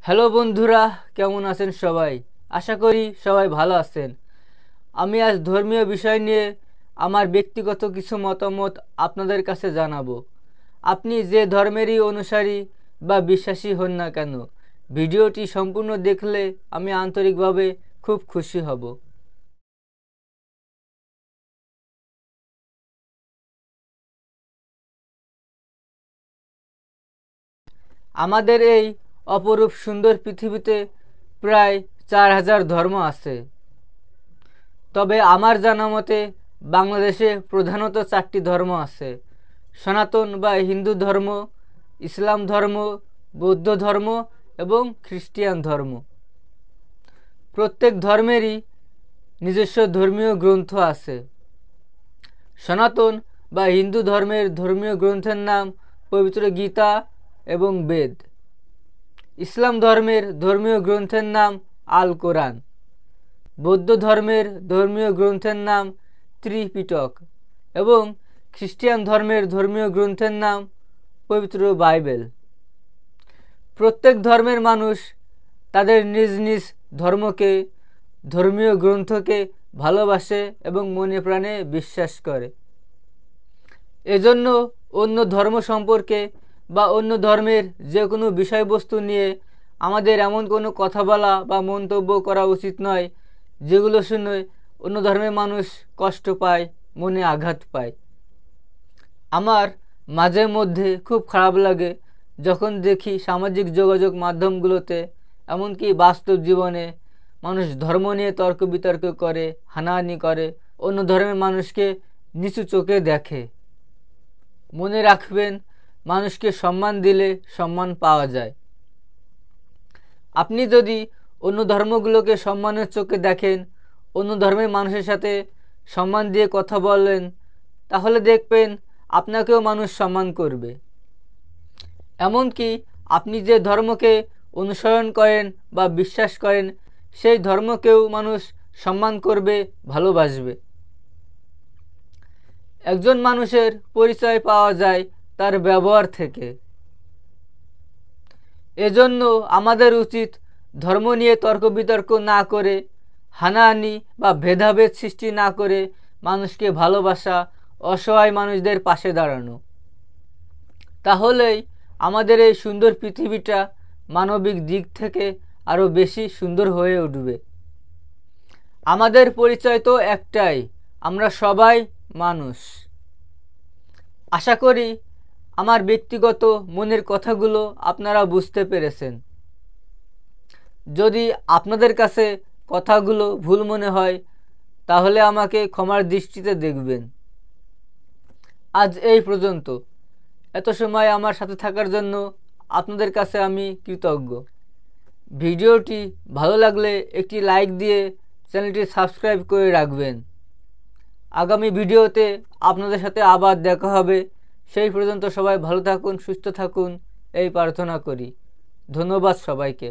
Hello বন্ধুরা, কেমন আছেন সবাই? আশা করি সবাই ভালো আছেন। আমি আজ ধর্মীয় বিষয় নিয়ে আমার ব্যক্তিগত কিছু মতামত আপনাদের কাছে জানাবো। আপনি যে ধর্মেরই অনুসারী বা বিশ্বাসী হন না কেন, ভিডিওটি সম্পূর্ণ দেখলে আমি আন্তরিকভাবে খুব খুশি হব। আমাদের এই অপরূপ সুন্দর পৃথিবীতে প্রায় 4000 ধর্ম আছে। তবে আমার জানা মতে বাংলাদেশে প্রধানত 4টি ধর্ম আছে: সনাতন বা হিন্দু ধর্ম, ইসলাম ধর্ম, বৌদ্ধ ধর্ম এবং খ্রিস্টান ধর্ম। প্রত্যেক ধর্মেরই নিজস্ব ধর্মীয় গ্রন্থ আছে। সনাতন বা হিন্দু ধর্মের ধর্মীয় গ্রন্থের নাম পবিত্র গীতা এবং বেদ। ইসলাম ধর্মের ধর্মীয় গ্রন্থের নাম আল কোরআন। বৌদ্ধ ধর্মের ধর্মীয় গ্রন্থের নাম ত্রিপিটক এবং খ্রিস্টান ধর্মের ধর্মীয় গ্রন্থের নাম পবিত্র বাইবেল। প্রত্যেক ধর্মের মানুষ তাদের নিজ নিজ ধর্মকে, ধর্মীয় গ্রন্থকে ভালোবাসে এবং মনে প্রাণে বিশ্বাস করে। এজন্য অন্য ধর্ম সম্পর্কে বা অন্য ধর্মের যে কোনো বিষয়বস্তু নিয়ে আমাদের এমন কোনো কথা বলা বা মন্তব্য করা উচিত নয় যেগুলো শুনে অন্য ধর্মের মানুষ কষ্ট পায়, মনে আঘাত পায়। আমার মাঝে মধ্যে খুব খারাপ লাগে যখন দেখি সামাজিক যোগাযোগ মাধ্যমগুলোতে, এমনকি বাস্তব জীবনে মানুষ ধর্ম নিয়ে তর্ক বিতর্ক করে, হানাহানি করে, অন্য ধর্মের মানুষকে নিচু চোখে দেখে। মনে রাখবেন, মানুষকে সম্মান দিলে সম্মান পাওয়া যায়। আপনি যদি অন্য ধর্মগুলোকে সম্মানের চোখে দেখেন, অন্য ধর্মের মানুষের সাথে সম্মান দিয়ে কথা বলেন, তাহলে দেখবেন আপনাকেও মানুষ সম্মান করবে। এমনকি আপনি যে ধর্মকে অনুসরণ করেন বা বিশ্বাস করেন, সেই ধর্মকেও মানুষ সম্মান করবে, ভালোবাসবে। একজন মানুষের পরিচয় পাওয়া যায় তার ব্যবহার থেকে। এজন্য আমাদের উচিত ধর্ম নিয়ে তর্ক বিতর্ক না করে, হানাহানি বা ভেদাভেদ সৃষ্টি না করে মানুষকে ভালোবাসা, অসহায় মানুষদের পাশে দাঁড়ানো। তাহলেই আমাদের এই সুন্দর পৃথিবীটা মানবিক দিক থেকে আরও বেশি সুন্দর হয়ে উঠবে। আমাদের পরিচয় তো একটাই, আমরা সবাই মানুষ। আশা করি আমার ব্যক্তিগত মনের কথাগুলো আপনারা বুঝতে পেরেছেন। যদি আপনাদের কাছে কথাগুলো ভুল মনে হয় তাহলে আমাকে ক্ষমার দৃষ্টিতে দেখবেন। আজ এই পর্যন্ত। এত সময় আমার সাথে থাকার জন্য আপনাদের কাছে আমি কৃতজ্ঞ। ভিডিওটি ভালো লাগলে একটি লাইক দিয়ে চ্যানেলটি সাবস্ক্রাইব করে রাখবেন। আগামী ভিডিওতে আপনাদের সাথে আবার দেখা হবে। সেই পর্যন্ত সবাই ভালো থাকুন, সুস্থ থাকুন, এই প্রার্থনা করি। ধন্যবাদ সবাইকে।